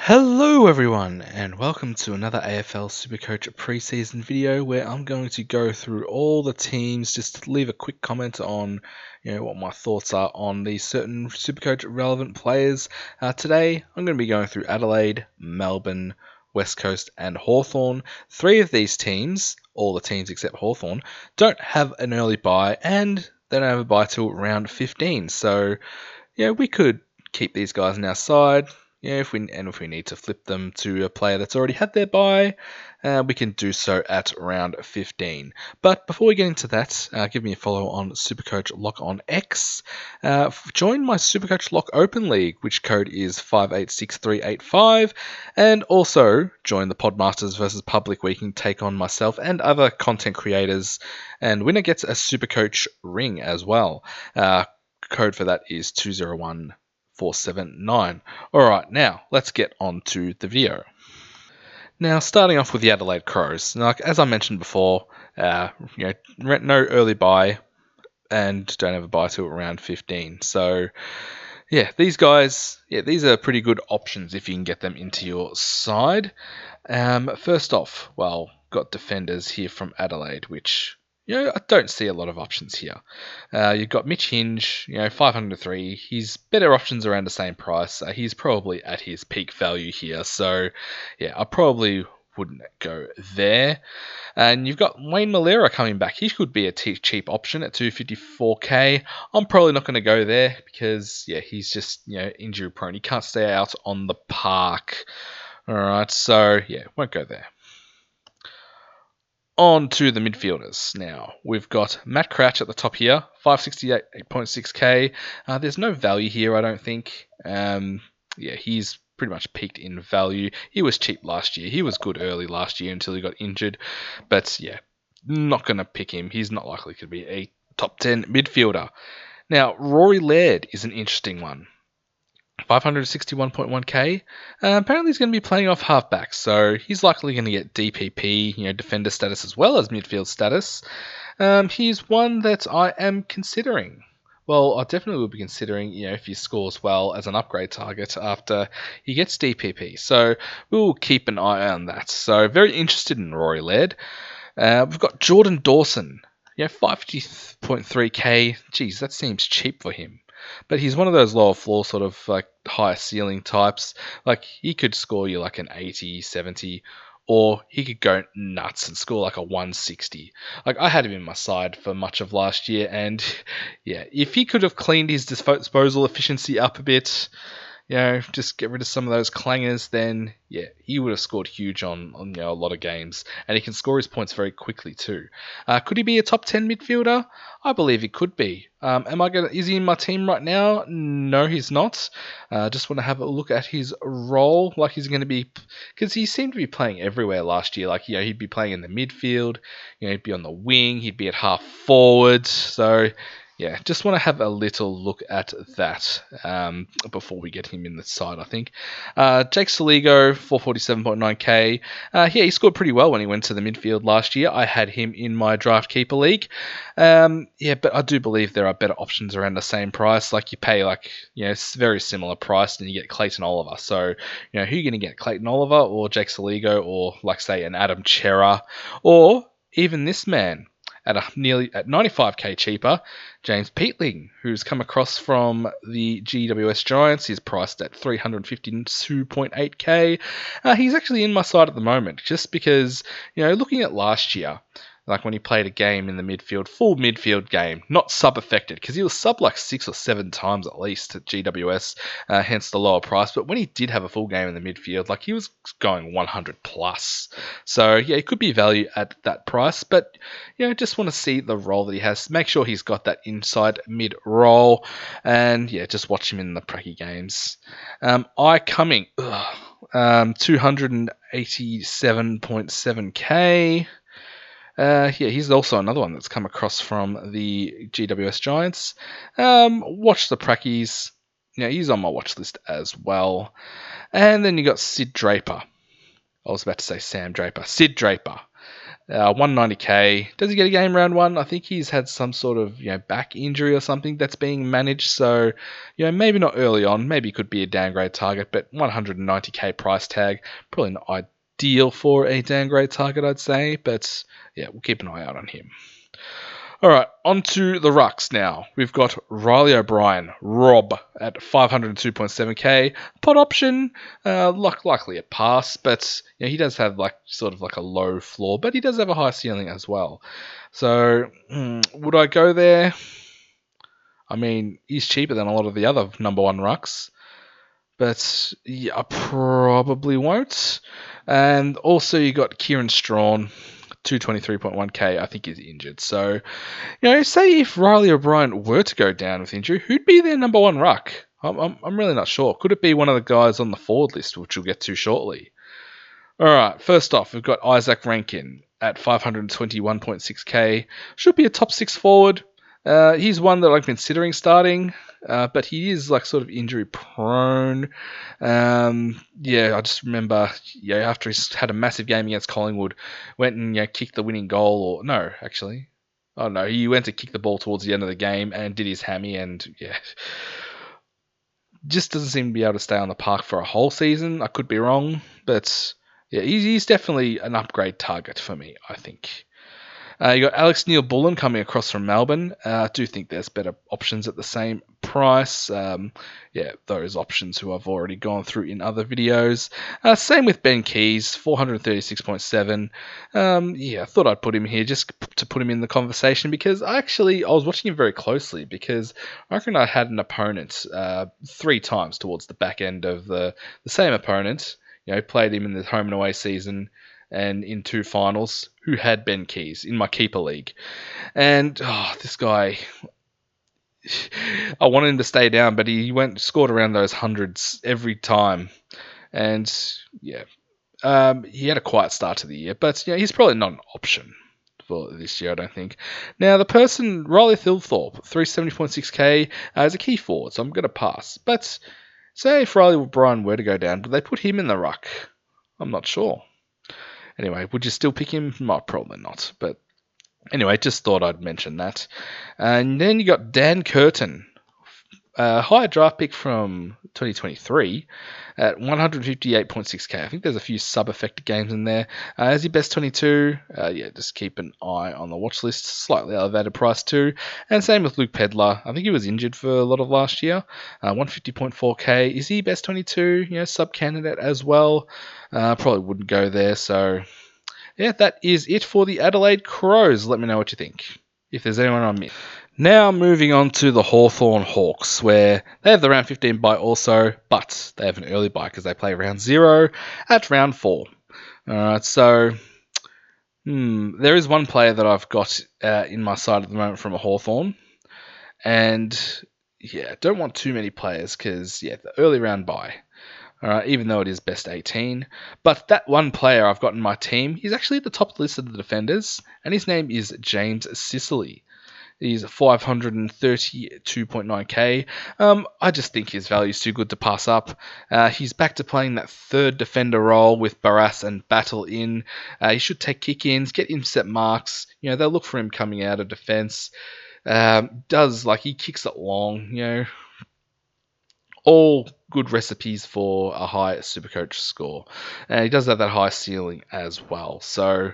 Hello everyone and welcome to another AFL Supercoach preseason video where I'm going to go through all the teams, just to leave a quick comment on what my thoughts are on these certain Supercoach relevant players. Today I'm going to be going through Adelaide, Melbourne, West Coast and Hawthorn. Three of these teams, all the teams except Hawthorn, don't have an early bye and they don't have a bye till round 15. So we could keep these guys on our side. If we need to flip them to a player that's already had their bye, we can do so at round 15. But before we get into that, give me a follow on Supercoach Loch on X. Join my Supercoach Loch Open League, which code is 586385, and also join the Podmasters versus Public, where you can take on myself and other content creators, and winner gets a Supercoach ring as well. Code for that is 201479. Alright, now let's get on to the video. Now, starting off with the Adelaide Crows. Now, as I mentioned before, no early bye and don't have a bye till around 15. So, these guys, these are pretty good options if you can get them into your side. First off, got defenders here from Adelaide, which I don't see a lot of options here. You've got Mitch Hinge, 503. He's better options around the same price. He's probably at his peak value here. So, I probably wouldn't go there. And you've got Wayne Malera coming back. He could be a cheap option at 254k. I'm probably not going to go there because, he's just, injury prone. He can't stay out on the park. All right, so, won't go there. On to the midfielders now. We've got Matt Crouch at the top here, 568.6k. There's no value here, I don't think. He's pretty much peaked in value. He was cheap last year. He was good early last year until he got injured. But not going to pick him. He's not likely to be a top 10 midfielder. Now, Rory Laird is an interesting one. 561.1k. Apparently he's going to be playing off halfback, so he's likely going to get DPP, defender status as well as midfield status. He's one that I am considering. Well, I definitely will be considering, if he scores well as an upgrade target after he gets DPP. So we'll keep an eye on that. So very interested in Rory Laird. We've got Jordan Dawson. 50.3k. Geez, that seems cheap for him. But he's one of those lower floor sort of like higher ceiling types. Like he could score you like an 80, 70, or he could go nuts and score like a 160. Like I had him in my side for much of last year, and if he could have cleaned his disposal efficiency up a bit, just get rid of some of those clangers, then he would have scored huge on a lot of games, and he can score his points very quickly too. Could he be a top 10 midfielder? I believe he could be. Is he in my team right now? No, he's not. Just want to have a look at his role, like he's going to be, because he seemed to be playing everywhere last year. Like he'd be playing in the midfield, he'd be on the wing, he'd be at half forward. So just want to have a little look at that before we get him in the side, I think. Jake Saligo, 447.9k. He scored pretty well when he went to the midfield last year. I had him in my draft keeper league. But I do believe there are better options around the same price. Like you pay it's very similar price and you get Clayton Oliver. So, who are you going to get? Clayton Oliver or Jake Saligo or say an Adam Chera or even this man? At 95k cheaper, James Peatling, who's come across from the GWS Giants. He's priced at 352.8k. He's actually in my side at the moment, just because, looking at last year, like when he played a game in the midfield, full midfield game, not sub-affected, because he was sub like 6 or 7 times at least at GWS, hence the lower price. But when he did have a full game in the midfield, he was going 100 plus. So, he could be value at that price. But, just want to see the role that he has. Make sure he's got that inside mid role. And, just watch him in the pracky games. 287.7k. He's also another one that's come across from the GWS Giants. Watch the Prackies. He's on my watch list as well. And then you got Sid Draper. I was about to say Sam Draper. Sid Draper. 190k. Does he get a game round one? I think he's had some sort of back injury or something that's being managed. So maybe not early on. Maybe could be a downgrade target, but 190k price tag, probably not ideal for a downgrade target, I'd say. But yeah, we'll keep an eye out on him. All right, on to the rucks now. We've got Riley O'Brien, Rob, at 502.7k. Pod option, likely a pass, but he does have sort of like a low floor, but he does have a high ceiling as well. So, would I go there? I mean, he's cheaper than a lot of the other number one rucks, but yeah, I probably won't. And also, you got Kieran Strawn, 223.1k. I think he's injured. So, say if Riley O'Brien were to go down with injury, who'd be their number one ruck? I'm really not sure. Could it be one of the guys on the forward list, which we'll get to shortly? All right, first off, we've got Isaac Rankin at 521.6k. Should be a top six forward. He's one that I'm considering starting, but he is sort of injury prone. I just remember, after he's had a massive game against Collingwood, went and kicked the winning goal, or no, actually, oh no, he went to kick the ball towards the end of the game and did his hammy, and just doesn't seem to be able to stay on the park for a whole season. I could be wrong, but yeah, he's definitely an upgrade target for me, I think. You got Alex Neil-Bullen coming across from Melbourne. I do think there's better options at the same price. Those options who I've already gone through in other videos. Same with Ben Keys, 436.7. I thought I'd put him here just to put him in the conversation because I was watching him very closely because I reckon I had an opponent 3 times towards the back end of the same opponent. Played him in the home and away season and in 2 finals, who had Ben Keys in my keeper league. And this guy, I wanted him to stay down, but he scored around those hundreds every time. And he had a quiet start to the year, but he's probably not an option for this year, I don't think. Now, the person, Riley Thilthorpe, 370.6k, is a key forward, so I'm going to pass. But say if Riley O'Brien were to go down, would they put him in the ruck? I'm not sure. Anyway, would you still pick him? No, probably not. But anyway, just thought I'd mention that. And then you got Dan Curtin, a higher draft pick from 2023 at 158.6k. I think there's a few sub-affected games in there. As he best 22, just keep an eye on the watch list. Slightly elevated price too. And same with Luke Pedlar. I think he was injured for a lot of last year. 150.4k. Is he best 22? Sub-candidate as well. Probably wouldn't go there. So, that is it for the Adelaide Crows. Let me know what you think. If there's anyone I missed. Now moving on to the Hawthorn Hawks, where they have the round 15 bye also, but they have an early bye because they play round 0 at round 4. Alright, so there is one player that I've got in my side at the moment from a Hawthorn, and don't want too many players because the early round bye. Alright, even though it is best 18. But that one player I've got in my team, he's actually at the top of the list of the defenders, and his name is James Sicily. He's 532.9k. I just think his value is too good to pass up. He's back to playing that third defender role with Barras and Battle in. He should take kick-ins, get intercept marks. They'll look for him coming out of defence. He kicks it long, all good recipes for a high Supercoach score. And he does have that high ceiling as well. So,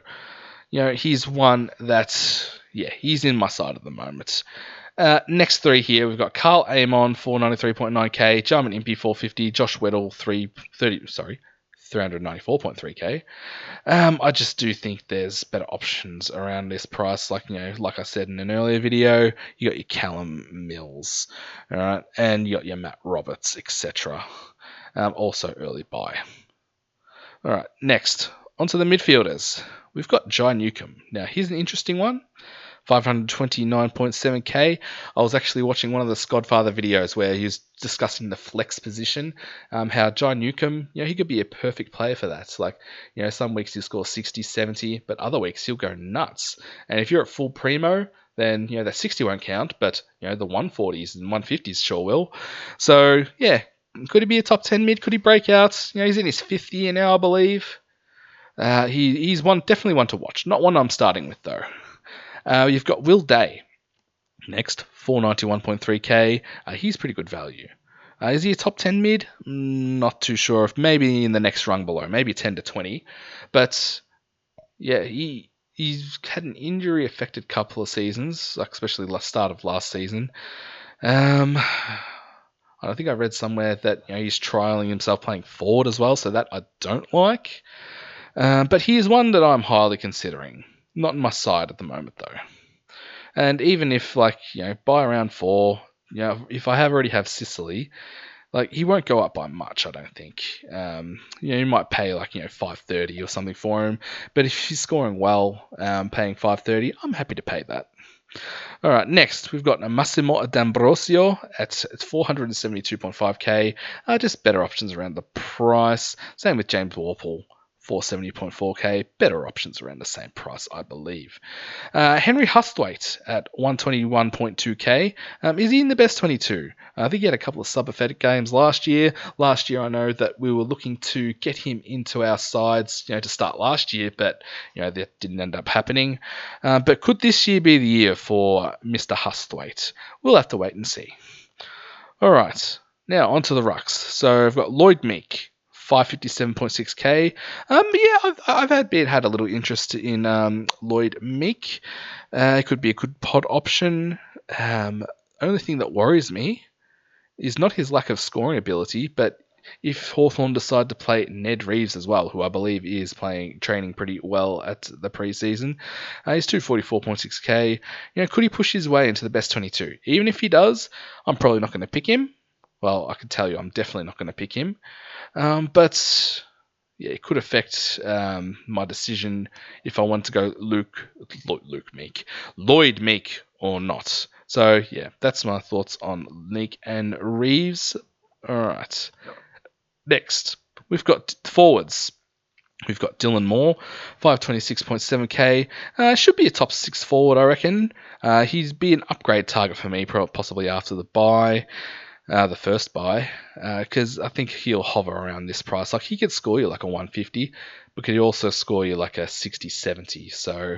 he's one that, he's in my side at the moment. Next 3 here, we've got Carl Amon, 493.9k, Jarman Impey, 450, Josh Weddle, 394.3k. I just do think there's better options around this price. Like I said in an earlier video, you got your Callum Mills, all right, and you got your Matt Roberts, etc. Also early buy. All right, next onto the midfielders. We've got Jai Newcomb. Now here's an interesting one. 529.7k. I was actually watching one of the Skodfather videos where he was discussing the flex position, how Jai Newcomb, he could be a perfect player for that. Some weeks he'll score 60, 70, but other weeks he'll go nuts. And if you're at full primo, then, that 60 won't count, but, the 140s and 150s sure will. So, could he be a top 10 mid? Could he break out? He's in his 5th year now, I believe. He's definitely one to watch. Not one I'm starting with though. You've got Will Day next, 491.3k. He's pretty good value. Is he a top 10 mid? Not too sure. If maybe in the next rung below, maybe 10 to 20. But yeah, he's had an injury affected couple of seasons, like especially the start of last season. I think I read somewhere that he's trialing himself playing forward as well, so that I don't like. But he is one that I'm highly considering. Not in my side at the moment though. And even if by around 4, if I already have Sicily, he won't go up by much, I don't think. You might pay 530 or something for him, but if he's scoring well, paying 530, I'm happy to pay that. All right, next we've got Massimo D'Ambrosio at 472.5k. Just better options around the price. Same with James Warple, 470.4k. Better options around the same price, I believe. Henry Hustwaite at 121.2k. Is he in the best 22? I think he had a couple of sub-pathetic games last year. Last year, I know that we were looking to get him into our sides, to start last year, but that didn't end up happening. But could this year be the year for Mr. Hustwaite? We'll have to wait and see. All right, now onto the rucks. So I've got Lloyd Meek, 557.6k. I've had a little interest in Lloyd Meek. It could be a good pod option. Only thing that worries me is not his lack of scoring ability, but if Hawthorn decide to play Ned Reeves as well, who I believe is training pretty well at the preseason, he's 244.6k. Could he push his way into the best 22? Even if he does, I'm probably not going to pick him. Well, I can tell you, I'm definitely not going to pick him. But yeah, it could affect my decision if I want to go Lloyd Meek or not. So yeah, that's my thoughts on Meek and Reeves. All right. Next, we've got forwards. We've got Dylan Moore, 526.7k. Should be a top 6 forward, I reckon. He'd be an upgrade target for me, possibly after the bye. The first buy, because I think he'll hover around this price. He could score you a 150, but could also score you a 60, 70. So,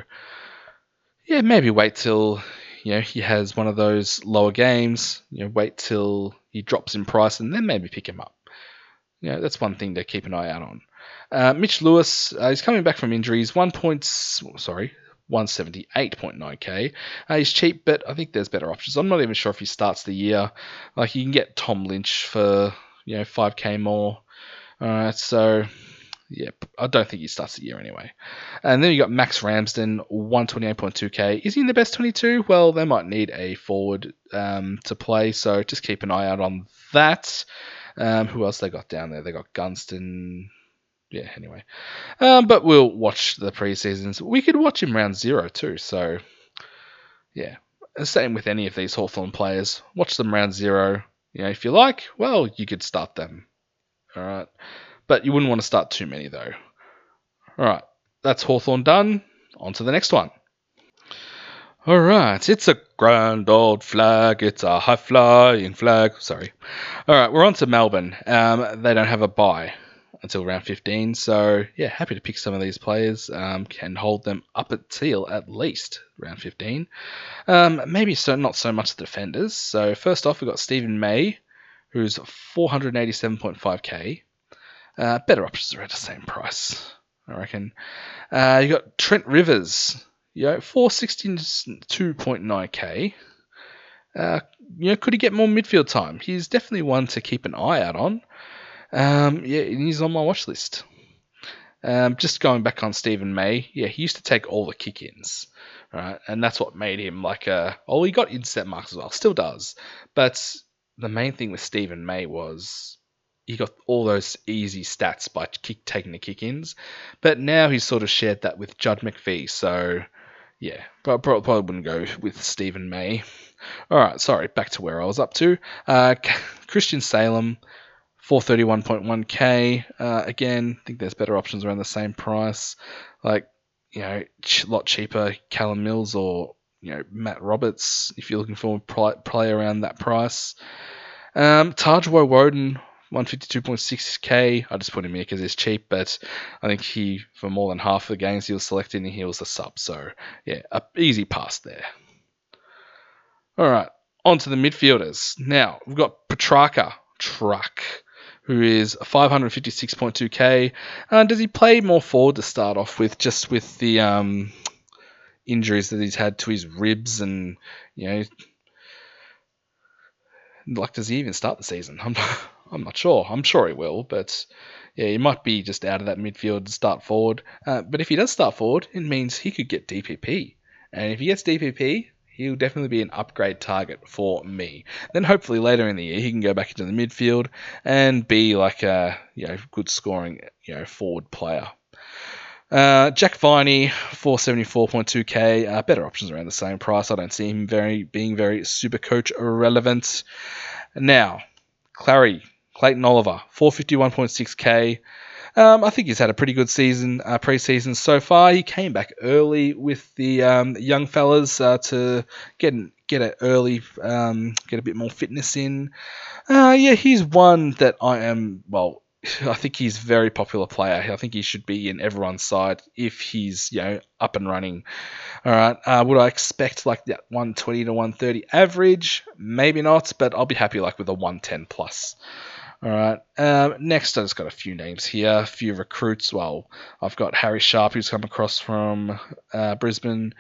yeah, maybe wait till he has one of those lower games. Wait till he drops in price and then maybe pick him up. That's one thing to keep an eye out on. Mitch Lewis, he's coming back from injuries. 178.9k. He's cheap, but I think there's better options. I'm not even sure if he starts the year. You can get Tom Lynch for 5k more. So yeah, I don't think he starts the year anyway. And then you got Max Ramsden, 128.2k. Is he in the best 22? Well, they might need a forward to play, so just keep an eye out on that. Who else they got down there? They got Gunston. Yeah, anyway. But we'll watch the preseasons. We could watch him round 0 too. So, yeah. Same with any of these Hawthorn players. Watch them round 0. If you like, well, you could start them. All right. But you wouldn't want to start too many, though. All right. That's Hawthorn done. On to the next one. All right, it's a grand old flag. It's a high-flying flag. Sorry. All right, we're on to Melbourne. They don't have a bye until round 15, so yeah, happy to pick some of these players. Can hold them up at seal at least round 15. Maybe not so much the defenders. So first off, we've got Stephen May, who's 487.5k. Better options around the same price, I reckon. You got Trent Rivers. 462.9k. Could he get more midfield time? He's definitely one to keep an eye out on. He's on my watch list. Just going back on Stephen May, he used to take all the kick-ins, right? And that's what made him he got inset marks as well, still does. But the main thing with Stephen May was he got all those easy stats by taking the kick-ins. But now he's sort of shared that with Judd McVie, so yeah, but probably wouldn't go with Stephen May. All right, sorry, back to where I was up to. Christian Salem, 431.1k. Again, I think there's better options around the same price. A lot cheaper Callum Mills or Matt Roberts if you're looking for a play around that price. Tajwo Woden, 152.6k. I just put him here because he's cheap, but I think for more than half the games he was selected, he was a sub. So, yeah, a easy pass there. All right, on to the midfielders. Now, we've got Petrarca, who is 556.2k. Does he play more forward to start off with, just with the injuries that he's had to his ribs and, does he even start the season? I'm not sure. I'm sure he will, but yeah, he might be just out of that midfield to start forward. But if he does start forward, it means he could get DPP. And if he gets DPP, he'll definitely be an upgrade target for me. Then hopefully later in the year, he can go back into the midfield and be like a good scoring forward player. Jack Viney, 474.2k. Better options around the same price. I don't see him being very Supercoach relevant. Now, Clayton Oliver, 451.6k. I think he's had a pretty good season, pre-season so far. He came back early with the young fellas to get a bit more fitness in. He's one that I think he's a very popular player. I think he should be in everyone's side if he's up and running. All right. Would I expect like that 120 to 130 average? Maybe not, but I'll be happy like with a 110 plus. All right. Next, I just got a few names here, a few recruits. Well, I've got Harry Sharp, who's come across from Brisbane,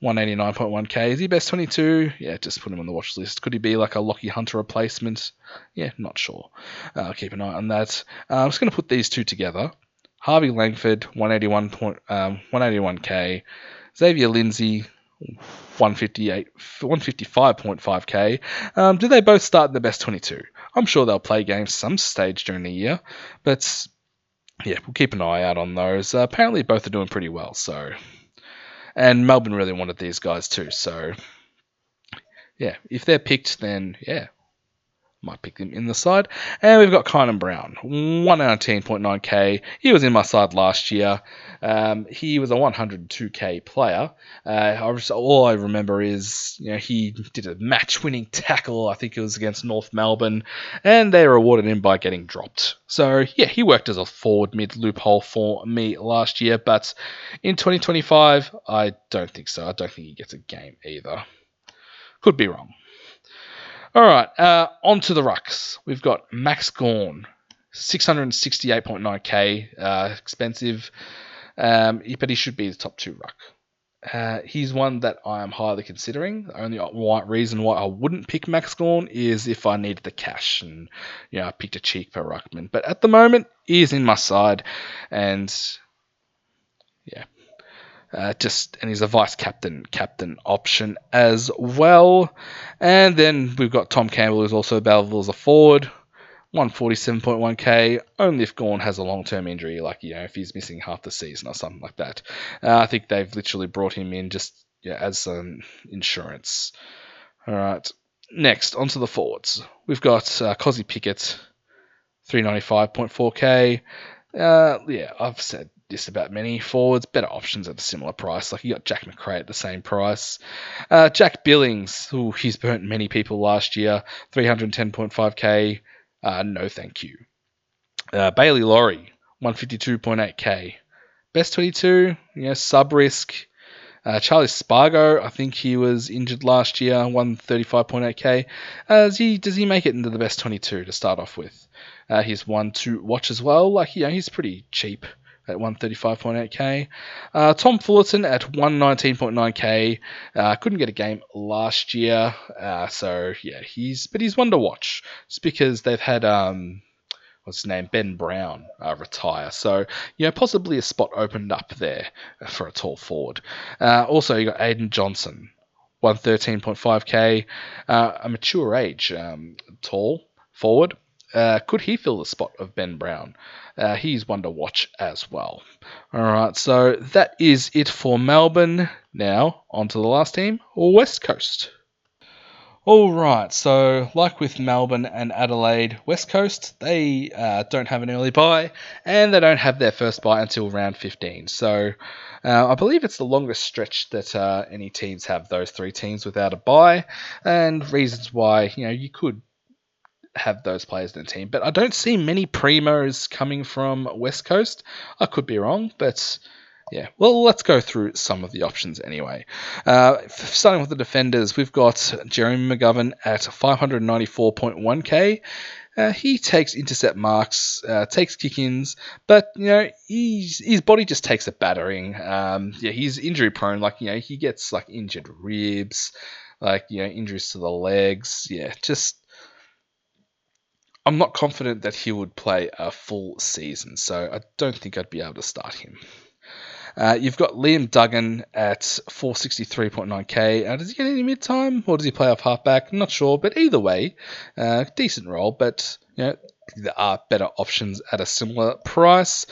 189.1k. Is he best 22? Yeah, just put him on the watch list. Could he be like a Lockie Hunter replacement? Yeah, not sure. I'll keep an eye on that. I'm just going to put these two together. Harvey Langford, 181k. Xavier Lindsay, 155.5k. Do they both start in the best 22? I'm sure they'll play games some stage during the year, but yeah, we'll keep an eye out on those. Apparently, both are doing pretty well. And Melbourne really wanted these guys too. So yeah, if they're picked, then yeah, might pick them in the side. And we've got Kynan Brown, 119.9k. He was in my side last year. He was a 102k player. All I remember is he did a match-winning tackle. I think it was against North Melbourne, and they rewarded him by getting dropped. So yeah, he worked as a forward mid loophole for me last year. But in 2025, I don't think so. I don't think he gets a game either. Could be wrong. All right, on to the rucks. We've got Max Gawn, 668.9k, expensive, but he should be the top 2 ruck. He's one that I am highly considering. The only reason why I wouldn't pick Max Gawn is if I needed the cash and I picked a cheaper ruckman. But at the moment, he is in my side, and yeah. And he's a vice captain option as well. And then we've got Tom Campbell, who's also available as a forward, 147.1k. Only if Gawn has a long-term injury, like if he's missing half the season or something like that. I think they've literally brought him in just as some insurance. All right. Next, onto the forwards. We've got Cozzy Pickett, 395.4k. I've said this about many forwards, better options at a similar price. Like you got Jack McRae at the same price. Jack Billings, he's burnt many people last year, 310.5k. No, thank you. Bailey Laurie, 152.8k. Best 22, sub risk. Charlie Spargo, I think he was injured last year, 135.8k. Does he make it into the best 22 to start off with? He's one to watch as well. Like he's pretty cheap at 135.8k. Tom Fullerton at 119.9k. Couldn't get a game last year, so yeah, he's one to watch. Just because they've had what's his name, Ben Brown, retire. So, possibly a spot opened up there for a tall forward. Also, you got Aiden Johnson, 113.5k, a mature age, tall forward. Could he fill the spot of Ben Brown? He's one to watch as well. All right, so that is it for Melbourne. Now, on to the last team, West Coast. All right, so like with Melbourne and Adelaide, West Coast, they don't have an early bye, and they don't have their first bye until round 15. So I believe it's the longest stretch that any teams have, those 3 teams without a bye, and reasons why you could have those players in the team. But I don't see many primos coming from West Coast. I could be wrong, but yeah. Well, let's go through some of the options anyway. Starting with the defenders, we've got Jeremy McGovern at 594.1k. He takes intercept marks, takes kick-ins, but his body just takes a battering. He's injury prone. He gets injured ribs, injuries to the legs. I'm not confident that he would play a full season, so I don't think I'd be able to start him. You've got Liam Duggan at 463.9k. Does he get any mid-time, or does he play off halfback? I'm not sure, but either way, decent role, but there are better options at a similar price.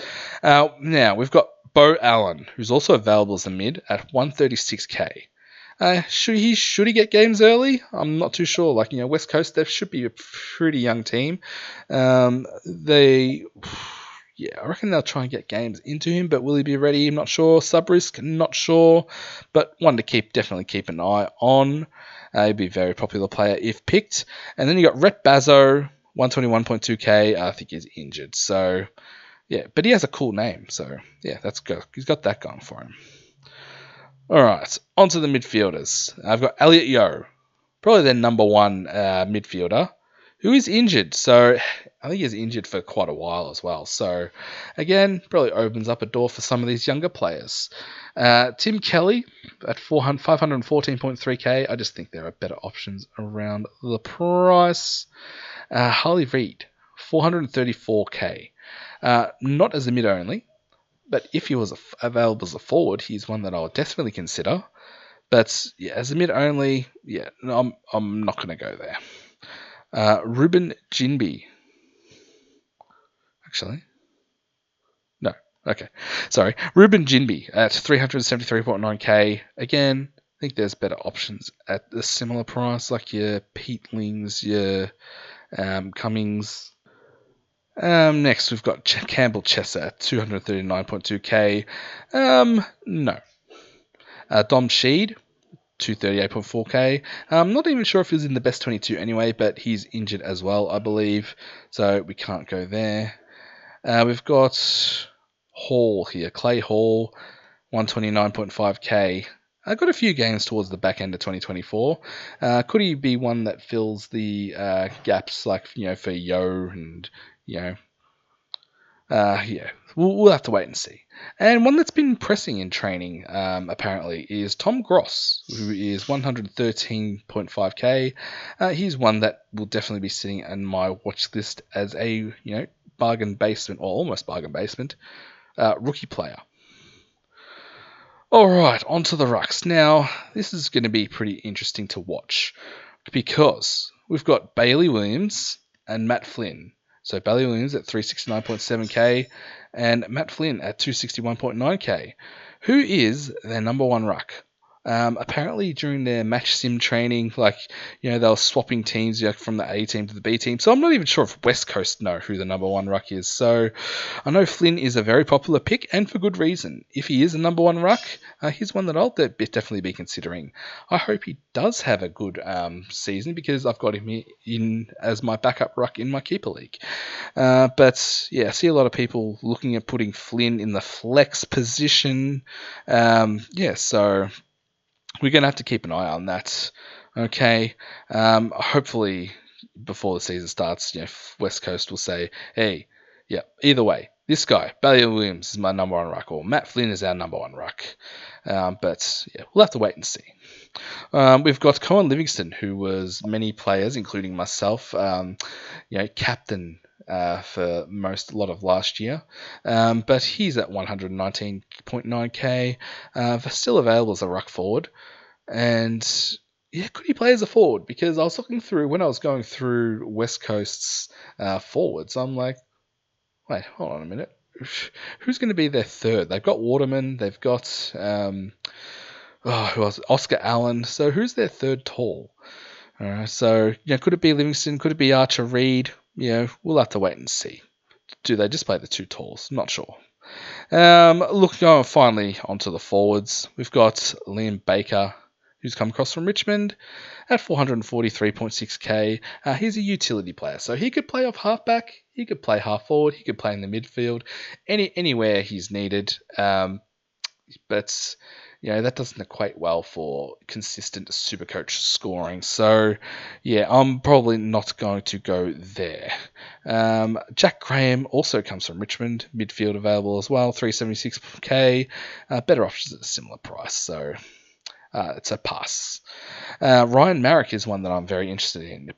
Now, we've got Bo Allen, who's also available as a mid at 136k. Should he get games early? I'm not too sure. West Coast, they should be a pretty young team. I reckon they'll try and get games into him, but will he be ready? I'm not sure. Sub-risk, not sure, but one to definitely keep an eye on. He'd be a very popular player if picked. And then you got Rhett Bazzo, 121.2k. I think he's injured, so yeah, but he has a cool name, so yeah, that's good. He's got that going for him. All right, on to the midfielders. I've got Elliot Yeo, probably their number one midfielder, who is injured. So I think he's injured for quite a while as well. So again, probably opens up a door for some of these younger players. Tim Kelly at 514.3k. I just think there are better options around the price. Harley Reid, 434k. Not as a mid only, but if he was available as a forward, he's one that I would definitely consider. But yeah, as a mid only, no, I'm not going to go there. Ruben Jinby. Actually, no. Okay, sorry. Ruben Jinby at 373.9k. Again, I think there's better options at a similar price, like your Peatlings, your Cummings. Next, we've got Campbell Chesser at 239.2k. No. Dom Sheed, 238.4k. I'm not even sure if he was in the best 22 anyway, but he's injured as well, I believe, so we can't go there. We've got Hall here, Clay Hall, 129.5k. I got a few games towards the back end of 2024. Could he be one that fills the gaps, for Yo and we'll have to wait and see. And one that's been pressing in training, apparently, is Tom Gross, who is 113.5k. He's one that will definitely be sitting in my watch list as a bargain basement, or almost bargain basement, rookie player. All right, on to the rucks. Now, this is going to be pretty interesting to watch because we've got Bailey Williams and Matt Flynn. So Bailey Williams at 369.7k and Matt Flynn at 261.9k. Who is their number one ruck? Apparently during their match sim training, they were swapping teams from the A team to the B team. So I'm not even sure if West Coast know who the number one ruck is. So I know Flynn is a very popular pick, and for good reason. If he is a number one ruck, he's one that I'll definitely be considering. I hope he does have a good season because I've got him in as my backup ruck in my keeper league. But yeah, I see a lot of people looking at putting Flynn in the flex position. So we're going to have to keep an eye on that. Okay. Hopefully, before the season starts, West Coast will say, hey, either way, this guy, Bailey Williams, is my number one ruck, or Matt Flynn is our number one ruck. But we'll have to wait and see. We've got Cohen Livingston, who was many players, including myself, captain for a lot of last year. But he's at 119.9k, still available as a ruck forward. And could he play as a forward? Because I was looking through, when I was going through West Coast's forwards, I'm like, wait, hold on a minute. Who's going to be their third? They've got Waterman, they've got who else? Oscar Allen. So who's their third tall? So could it be Livingston? Could it be Archer Reed? We'll have to wait and see. Do they just play the two talls? Not sure. Finally onto the forwards. We've got Liam Baker who's come across from Richmond at 443.6k. He's a utility player, so he could play off halfback, he could play half forward, he could play in the midfield, anywhere he's needed. But that doesn't equate well for consistent Supercoach scoring. So yeah, I'm probably not going to go there. Jack Graham also comes from Richmond, midfield available as well, 376k. Better options at a similar price, so it's a pass. Ryan Marrick is one that I'm very interested in.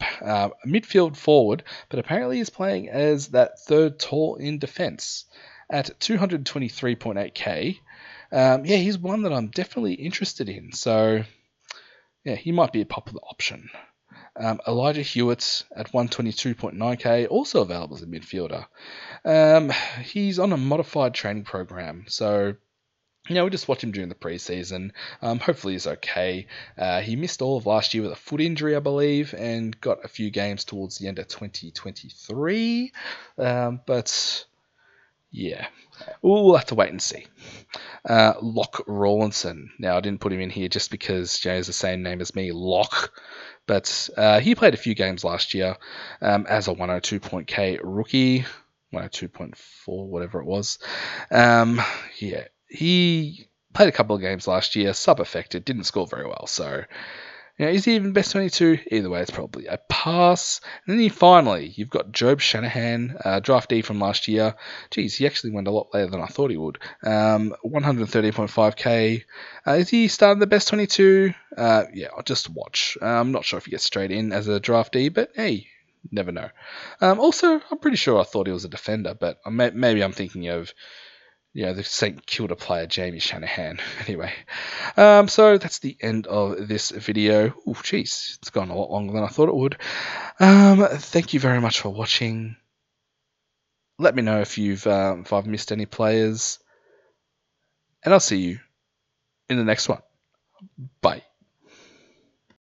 Midfield forward, but apparently he's playing as that third tall in defence at 223.8k. He's one that I'm definitely interested in. So, yeah, he might be a popular option. Elijah Hewitt at 122.9k, also available as a midfielder. He's on a modified training program, so we'll just watch him during the preseason. Hopefully he's okay. He missed all of last year with a foot injury, I believe, and got a few games towards the end of 2023. But yeah, we'll have to wait and see. Loch Rawlinson. Now, I didn't put him in here just because Jay has the same name as me, Loch. But he played a few games last year as a 102.k rookie. 102.4, whatever it was. He played a couple of games last year, sub-affected, didn't score very well. So, is he even best 22? Either way, it's probably a pass. And then you've got Job Shanahan, draftee from last year. Geez, he actually went a lot later than I thought he would. 130.5k. Is he starting the best 22? I'll just watch. I'm not sure if he gets straight in as a draftee, but hey, never know. Also, I'm pretty sure I thought he was a defender, but maybe I'm thinking of the St Kilda player, Jamie Shanahan. Anyway, so that's the end of this video. Oh, jeez, it's gone a lot longer than I thought it would. Thank you very much for watching. Let me know if I've missed any players, and I'll see you in the next one. Bye.